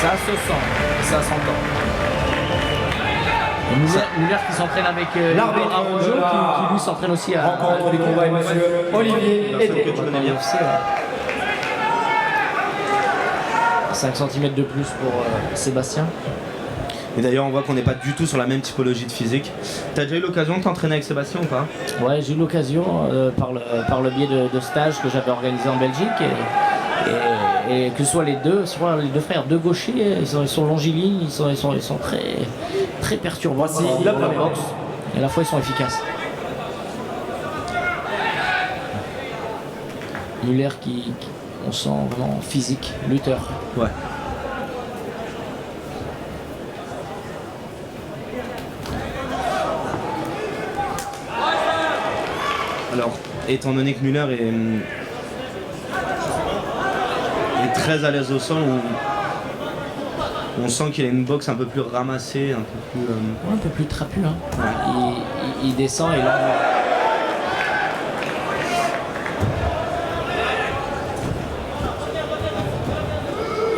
Ça se sent, ça s'entend. Muller qui s'entraîne avec l'arbitre Araujo qui lui s'entraîne aussi à rencontre du combat, monsieur Olivier Edé. 5 cm de plus pour Sébastien. Et d'ailleurs on voit qu'on n'est pas du tout sur la même typologie de physique. T'as déjà eu l'occasion de t'entraîner avec Sébastien ou pas? Ouais, j'ai eu l'occasion par le biais de stages que j'avais organisé en Belgique et que ce soit les deux frères, deux gauchers, ils sont longilignes, ils sont très perturbants. Voici la première boxe. Et à la fois ils sont efficaces. Muller qui on sent vraiment physique, lutteur. Ouais. Alors, étant donné que Muller est très à l'aise au sol, on sent qu'il a une boxe un peu plus ramassée, un peu plus... Ouais, un peu plus trapu. Hein. Ouais. Il descend et là...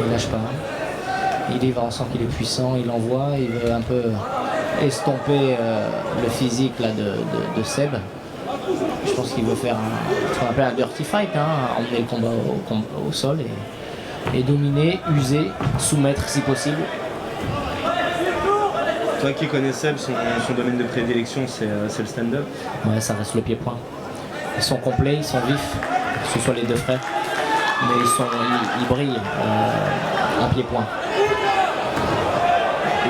Il lâche pas. On sent qu'il est puissant, il envoie, il veut un peu estomper le physique là, de Seb. Je pense qu'il veut faire ce qu'on appelle un dirty fight, hein, emmener le combat au sol et dominer, user, soumettre si possible. Toi qui connais Seb, son domaine de prédilection c'est le stand-up. Ouais, ça reste le pied-point. Ils sont complets, ils sont vifs, que ce soit les deux frères, mais ils brillent en pied-point.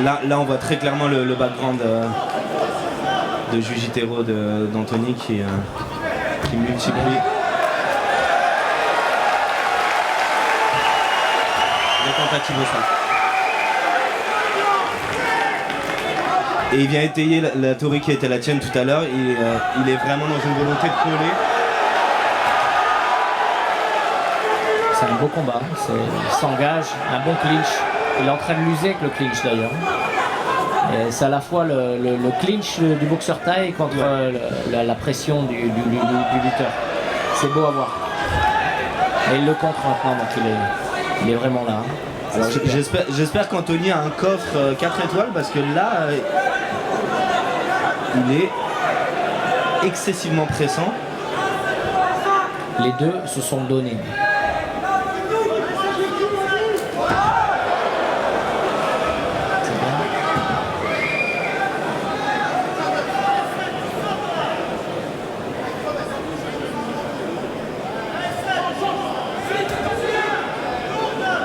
Là on voit très clairement le background de Jiu-Jitsu d'Anthony qui multiplie. Les tentatives au sol. Et il vient étayer la théorie qui était la tienne tout à l'heure. Il est vraiment dans une volonté de coller. C'est un beau combat, il s'engage, un bon clinch. Il est en train de l'user avec le clinch d'ailleurs. C'est à la fois le clinch du boxeur thaï contre la pression du lutteur. C'est beau à voir. Et il le contre maintenant, donc il est vraiment là. Alors, j'espère qu'Anthony a un coffre 4 étoiles parce que là, il est excessivement pressant. Les deux se sont donnés.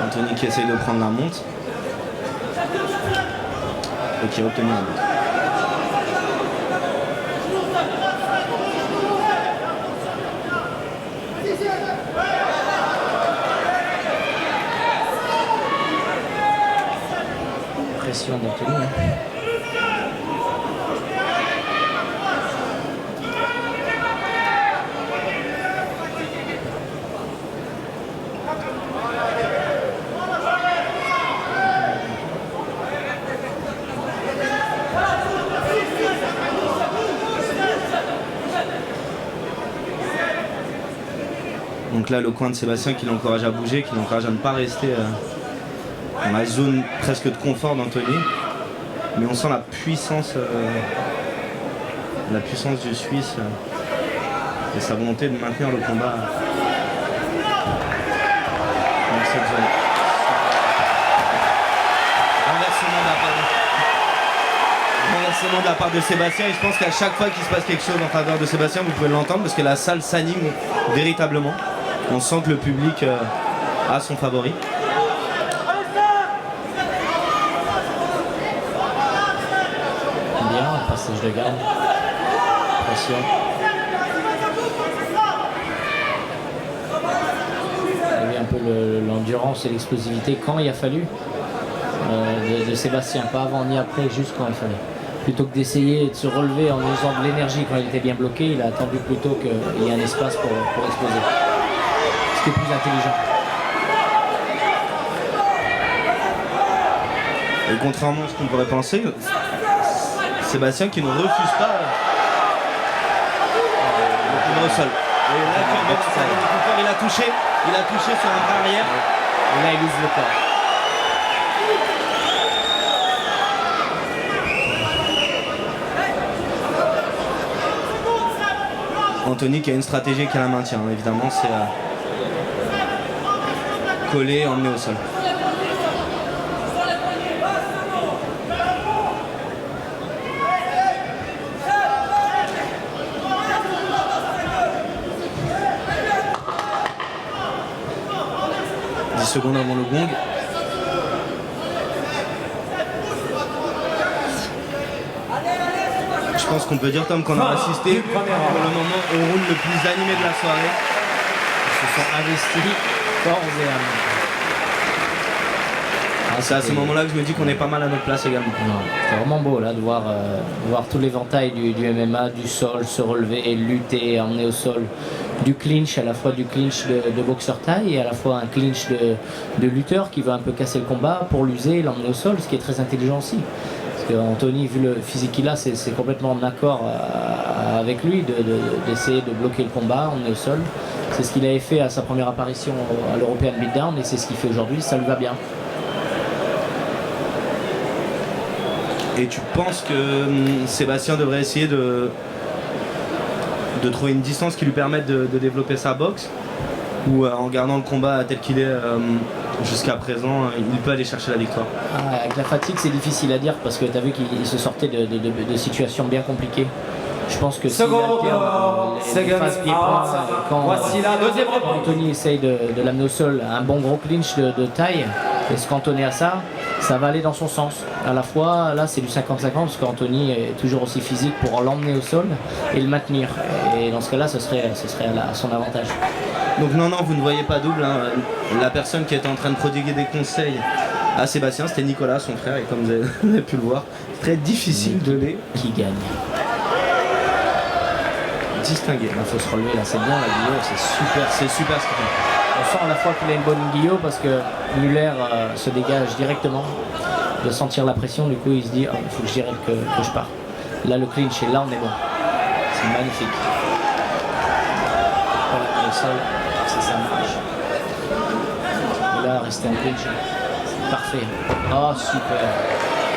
Anthony qui essaye de prendre la monte et qui a obtenu la monte. Pression d'Anthony. Donc là, le coin de Sébastien qui l'encourage à bouger, qui l'encourage à ne pas rester dans la zone presque de confort d'Anthony. Mais on sent la puissance du Suisse et sa volonté de maintenir le combat dans cette zone. Renversement de la part de Sébastien, et je pense qu'à chaque fois qu'il se passe quelque chose en faveur de Sébastien, vous pouvez l'entendre parce que la salle s'anime véritablement. On sent que le public a son favori. Bien, passage de garde. Pression. Il y avait un peu l'endurance et l'explosivité quand il a fallu de Sébastien, pas avant ni après, juste quand il fallait. Plutôt que d'essayer de se relever en usant de l'énergie quand il était bien bloqué, il a attendu plutôt qu'il y ait un espace pour exploser. Ce qui est plus intelligent. Et contrairement à ce qu'on pourrait penser, Sébastien qui ne refuse pas le au sol. Et là, il a touché sur un bras arrière. Et là, il ouvre le corps. Anthony qui a une stratégie qui la maintient, évidemment, c'est coller, emmener au sol. Secondes avant le gong. Je pense qu'on peut dire, Tom, qu'on a assisté pour le moment au round le plus animé de la soirée. Ils se sont investis corps et âme. C'est à ce moment-là que je me dis qu'on est pas mal à notre place également. C'est vraiment beau là de voir tout l'éventail du MMA, du sol, se relever et lutter, emmener au sol. Du clinch, à la fois du clinch de boxeur taille et à la fois un clinch de lutteur qui veut un peu casser le combat pour l'user et l'emmener au sol, ce qui est très intelligent aussi. Parce qu'Anthony, vu le physique qu'il a, c'est complètement en accord avec lui d'essayer de bloquer le combat, emmener au sol. C'est ce qu'il avait fait à sa première apparition à l'European Beatdown et c'est ce qu'il fait aujourd'hui, ça lui va bien. Et tu penses que Sébastien devrait essayer de trouver une distance qui lui permette de développer sa boxe, ou en gardant le combat tel qu'il est jusqu'à présent, il peut aller chercher la victoire? Avec la fatigue, c'est difficile à dire parce que tu as vu qu'il se sortait de situations bien compliquées. Je pense que si voici la deuxième reprise. Anthony essaye de l'amener au sol, un bon gros clinch de taille, et ce qu'Anthony a ça va aller dans son sens. À la fois, là c'est du 50-50 parce qu'Anthony est toujours aussi physique pour l'emmener au sol et le maintenir. Et dans ce cas-là, ce serait à son avantage. Donc non, vous ne voyez pas double. Hein. La personne qui était en train de prodiguer des conseils à Sébastien, c'était Nicolas, son frère, et comme vous avez pu le voir, très difficile de les qui gagne. Distinguer. Il faut se relever là, c'est bien la Guillot, c'est super ce qu'il fait. On sent à la fois qu'il a une bonne Guillot parce que Muller se dégage directement de sentir la pression, du coup il se dit il faut que je dirais que je pars. Là le clinch et là on est bon. C'est magnifique. Voilà, le sol, c'est ça marche. Et là rester en clinch, c'est parfait. Oh super.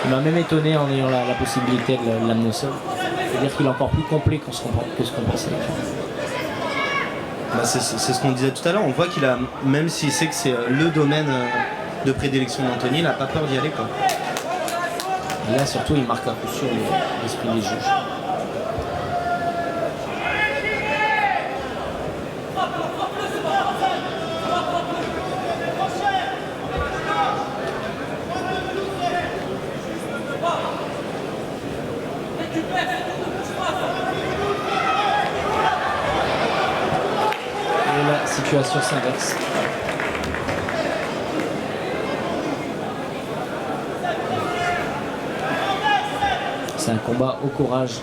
Il m'a même étonné en ayant la possibilité de l'amener au sol. C'est-à-dire qu'il est encore plus complet que ce qu'on pensait. C'est ce qu'on disait tout à l'heure, on voit qu'il a, même s'il sait que c'est le domaine de prédilection d'Anthony, il n'a pas peur d'y aller, quoi. Et là surtout il marque un coup sûr l'esprit des juges. Situation s'inverse. C'est un combat au courage.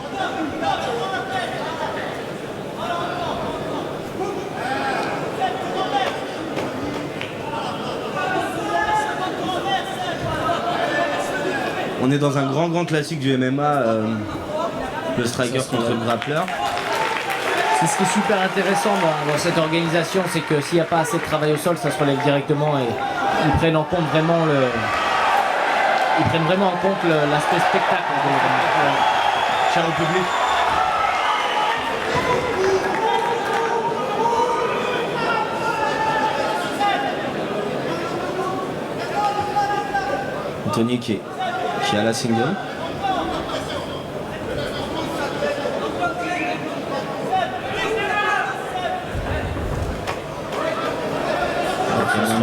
On est dans un grand classique du MMA, le striker contre le grappler. C'est ce qui est super intéressant dans cette organisation, c'est que s'il n'y a pas assez de travail au sol, ça se relève directement et ils prennent en compte vraiment l'aspect spectacle. Cher au public. Anthony qui a la single.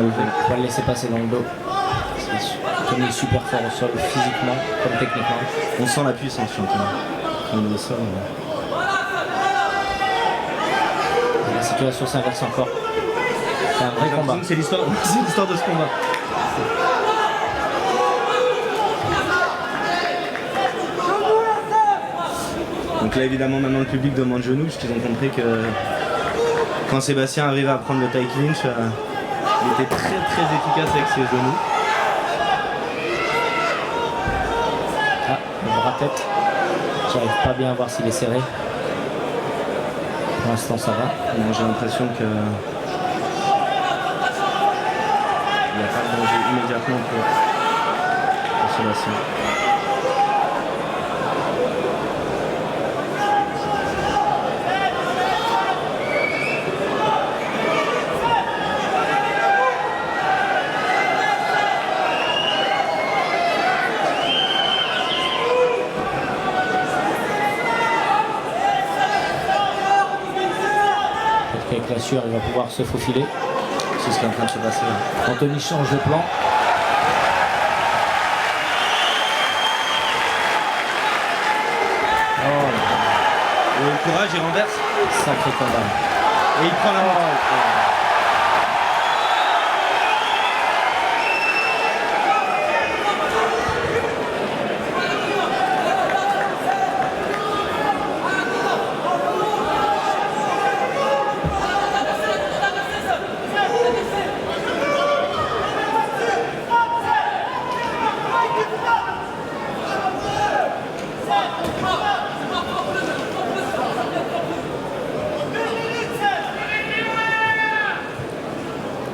On va le laisser passer dans le dos. Anthony est super fort au sol, physiquement comme techniquement. On sent la puissance sur Anthony. On est au sol, Et la situation s'inverse encore. C'est un vrai combat. C'est l'histoire de ce combat. Donc là évidemment maintenant le public demande genou puisqu'ils ont compris que quand Sébastien arrivait à prendre le tie clinch, il était très efficace avec ses genoux. Le bras-tête. J'arrive pas bien à voir s'il est serré. Pour l'instant ça va. Moi j'ai l'impression que il n'y a pas de danger immédiatement pour Sébastien. bien sûr, il va pouvoir se faufiler. C'est ce qui est en train de se passer. Anthony change de plan. Et le courage, il renverse. Sacré combat. Et il prend la main.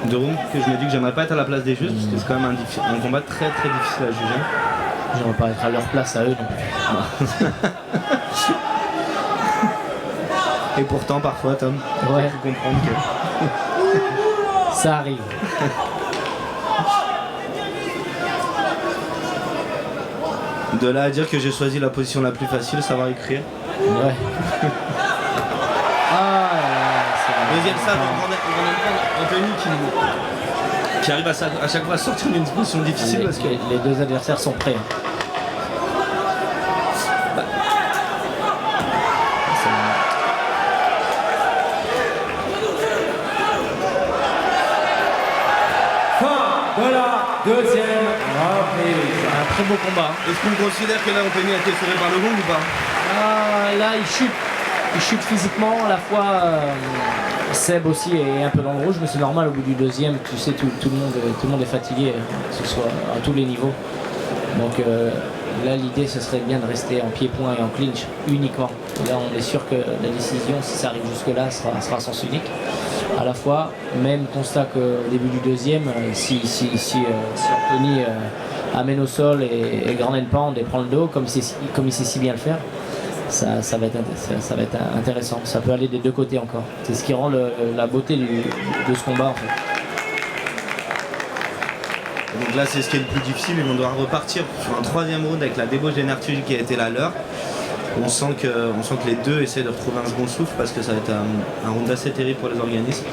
De rounds que je me dis que j'aimerais pas être à la place des juges parce que c'est quand même un combat très très difficile à juger. J'aimerais pas être à leur place à eux non plus. Et pourtant parfois Tom, Ouais. il faut comprendre que Ça arrive. de là à dire que j'ai choisi la position la plus facile, savoir écrire. Ouais. Ah, c'est Deuxième save, Anthony qui arrive à chaque fois à sortir d'une position difficile parce que les deux adversaires sont prêts. Fin de la deuxième reprise. Un très beau combat. est-ce qu'on considère que là Anthony a été sauvé par le gong ou pas? Ah, là, il chute. Il chute physiquement, à la fois Seb aussi est un peu dans le rouge, mais c'est normal au bout du deuxième, tu sais, tout le monde est fatigué, que ce soit à tous les niveaux. Donc là, l'idée, ce serait bien de rester en pied-point et en clinch uniquement. Et là, on est sûr que la décision, si ça arrive jusque-là, sera sens unique. À la fois, même constat qu'au début du deuxième, si Anthony amène au sol et grand pound et prend le dos, comme il sait si bien le faire, ça va être intéressant. Ça peut aller des deux côtés encore. C'est ce qui rend la beauté de ce combat en fait. Donc là c'est ce qui est le plus difficile, ils vont devoir repartir sur un troisième round avec la débauche d'énergie qui a été la leur. On sent que les deux essaient de retrouver un second souffle parce que ça va être un round assez terrible pour les organismes.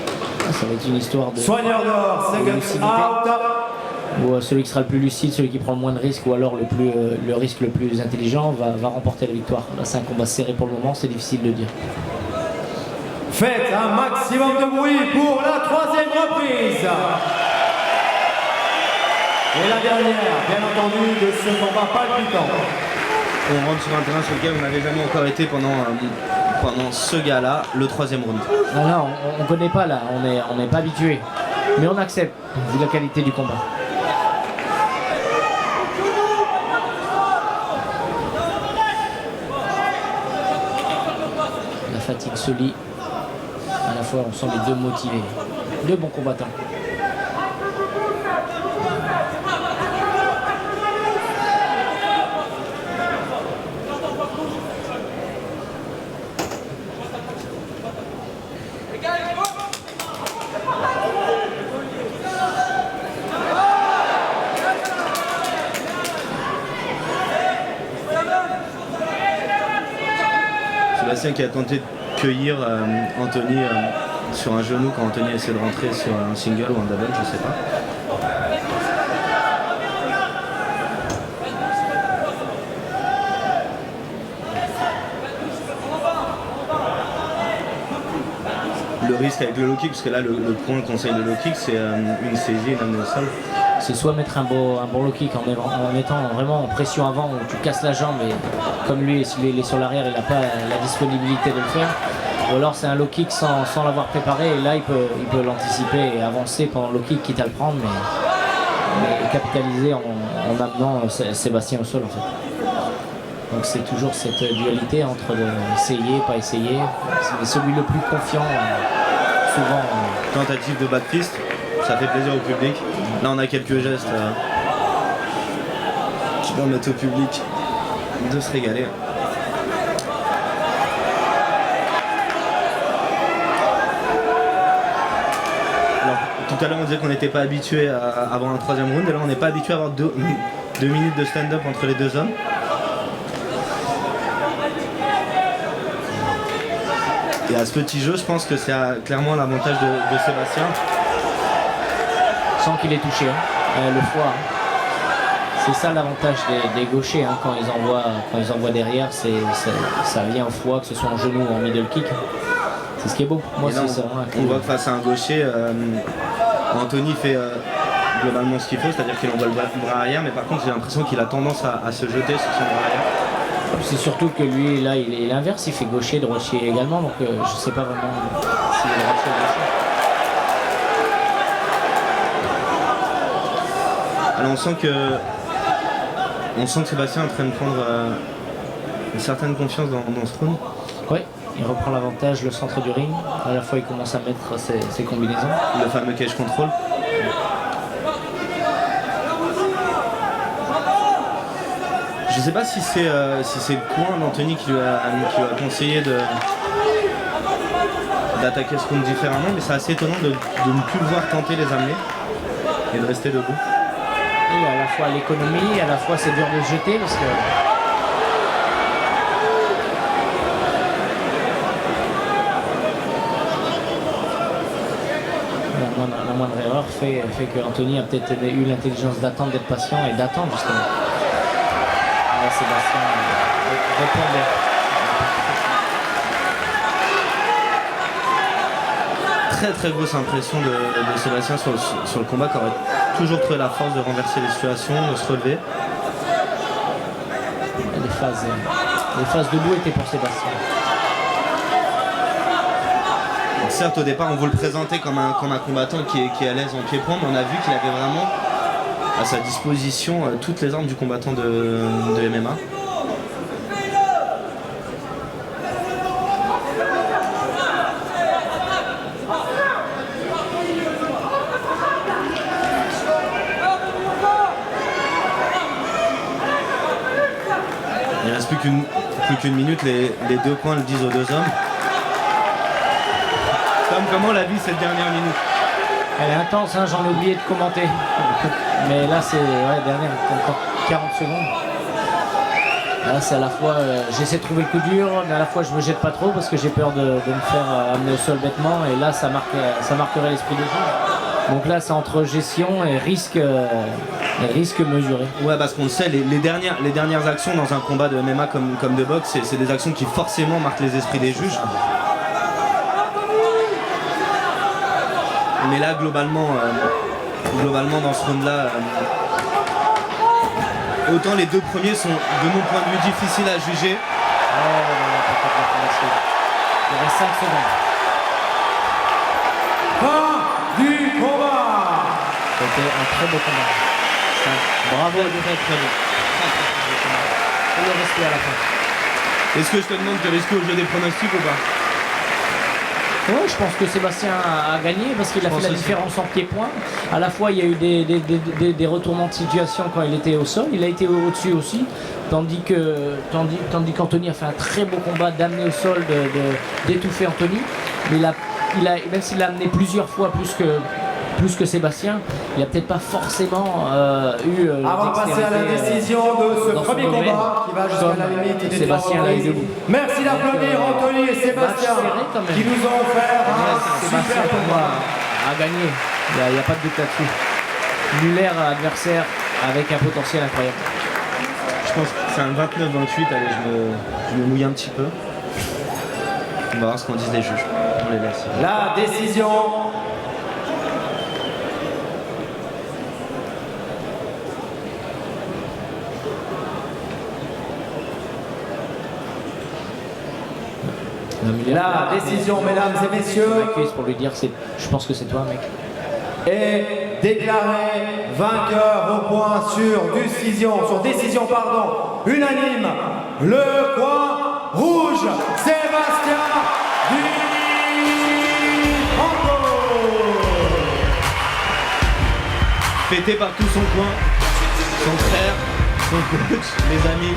Ça va être une histoire de Soigneur d'or, second out. Où celui qui sera le plus lucide, celui qui prend le moins de risques ou alors le risque le plus intelligent va remporter la victoire. Là c'est un combat serré pour le moment, c'est difficile de dire. Faites un maximum de bruit pour la troisième reprise. Et la dernière, bien entendu, de ce combat palpitant. On rentre sur un terrain sur lequel on n'avait jamais encore été pendant ce gars-là, le troisième round. Ah là, on connaît pas là, on n'est pas habitué. Mais on accepte, vu la qualité du combat. La fatigue se lie. À la fois, on sent les deux motivés. Deux bons combattants. Sébastien qui a tenté de cueillir Anthony sur un genou quand Anthony essaie de rentrer sur un single ou un double, je sais pas. Le risque avec le low kick, parce que là le point conseil de low kick c'est une saisie et une amenée au sol. C'est soit mettre un bon low kick en mettant vraiment en pression avant où tu casses la jambe et comme lui il est sur l'arrière il n'a pas la disponibilité de le faire, ou alors c'est un low kick sans l'avoir préparé et là il peut l'anticiper et avancer pendant le low kick quitte à le prendre mais capitaliser en amenant Sébastien au sol en fait. Donc c'est toujours cette dualité entre essayer, pas essayer, mais celui le plus confiant souvent. Tentative de back fist, ça fait plaisir au public. Là on a quelques gestes qui permettent au public de se régaler. Alors tout à l'heure on disait qu'on n'était pas habitué à avoir un troisième round et là on n'est pas habitué à avoir deux minutes de stand-up entre les deux hommes. Et à ce petit jeu, je pense que c'est clairement l'avantage de Sébastien. Sans qu'il ait touché, le foie. C'est ça l'avantage des gauchers, quand ils envoient derrière, ça vient au foie, que ce soit en genou ou en middle kick. C'est ce qui est beau. Moi, là, on voit que face à un gaucher, Anthony fait globalement ce qu'il faut, c'est-à-dire qu'il envoie le bras arrière, mais par contre j'ai l'impression qu'il a tendance à se jeter sur son bras arrière. C'est surtout que lui, là, il est l'inverse, il fait gaucher, droitier également, donc je ne sais pas vraiment s'il est droitier ou gaucher. Alors on sent que Sébastien est en train de prendre une certaine confiance dans ce round. Oui, il reprend l'avantage, le centre du ring. À la fois, il commence à mettre ses combinaisons. Le fameux cage control. Je ne sais pas si c'est le coin d'Anthony qui lui a conseillé d'attaquer ce round différemment, mais c'est assez étonnant de ne plus le voir tenter les amener et de rester debout. Et à la fois l'économie, à la fois c'est dur de se jeter parce que la moindre erreur fait que Anthony a peut-être eu l'intelligence d'attendre, d'être patient et d'attendre justement. Là, Sébastien répondait. Très grosse impression de Sébastien sur le combat, qui aurait toujours trouvé la force de renverser les situations, de se relever. Les phases debout étaient pour Sébastien. Alors certes, au départ, on vous le présentait comme un combattant qui est à l'aise en pied-point, mais on a vu qu'il avait vraiment à sa disposition toutes les armes du combattant de MMA. Il ne reste plus qu'une minute, les deux coins le disent aux deux hommes. Tom, comment on l'a vu cette dernière minute? Elle est intense, j'en ai oublié de commenter. Mais là, c'est dernière, encore 40 secondes. Là, c'est à la fois, j'essaie de trouver le coup dur, mais à la fois, je me jette pas trop parce que j'ai peur de me faire amener au sol bêtement. Et là, ça marquerait l'esprit des gens. Donc là, c'est entre gestion et risque mesuré. Ouais, parce qu'on le sait, les dernières actions dans un combat de MMA comme de boxe, c'est des actions qui forcément marquent les esprits des juges. Mais là, globalement dans ce round-là, autant les deux premiers sont, de mon point de vue, difficiles à juger. Il reste 5 secondes. Fin du combat. C'était un très beau combat. Bravo, très beau. Et le respect à la fin. Est-ce que je te demande de risquer au jeu des pronostics ou pas? Oui, je pense que Sébastien a gagné parce qu'il a fait la différence en pied-point. À la fois, il y a eu des retournements de situation quand il était au sol. Il a été au-dessus aussi, tandis qu'Anthony a fait un très beau combat d'amener au sol, d'étouffer Anthony. Mais même s'il l'a amené plusieurs fois plus que Sébastien, il n'a peut-être pas forcément eu Avant de passer à la décision de ce premier combat qui va jusqu'à la limite des Sébastien l'a eu debout. Merci d'applaudir Anthony et Sébastien qui nous ont offert un Sébastien super pour moi combat. a gagné, il n'y a pas de doute là-dessus. Muller adversaire avec un potentiel incroyable. Je pense que c'est un 29-28, allez, je me mouille un petit peu. On va voir ce qu'en disent les juges. On les laisse. La décision. La décision, mesdames et messieurs, pour lui dire, je pense que c'est toi, mec. est déclaré vainqueur au point sur décision, unanime. Le coin rouge, Sébastien Franco. Fêté par tout son coin, son frère, son coach, les amis.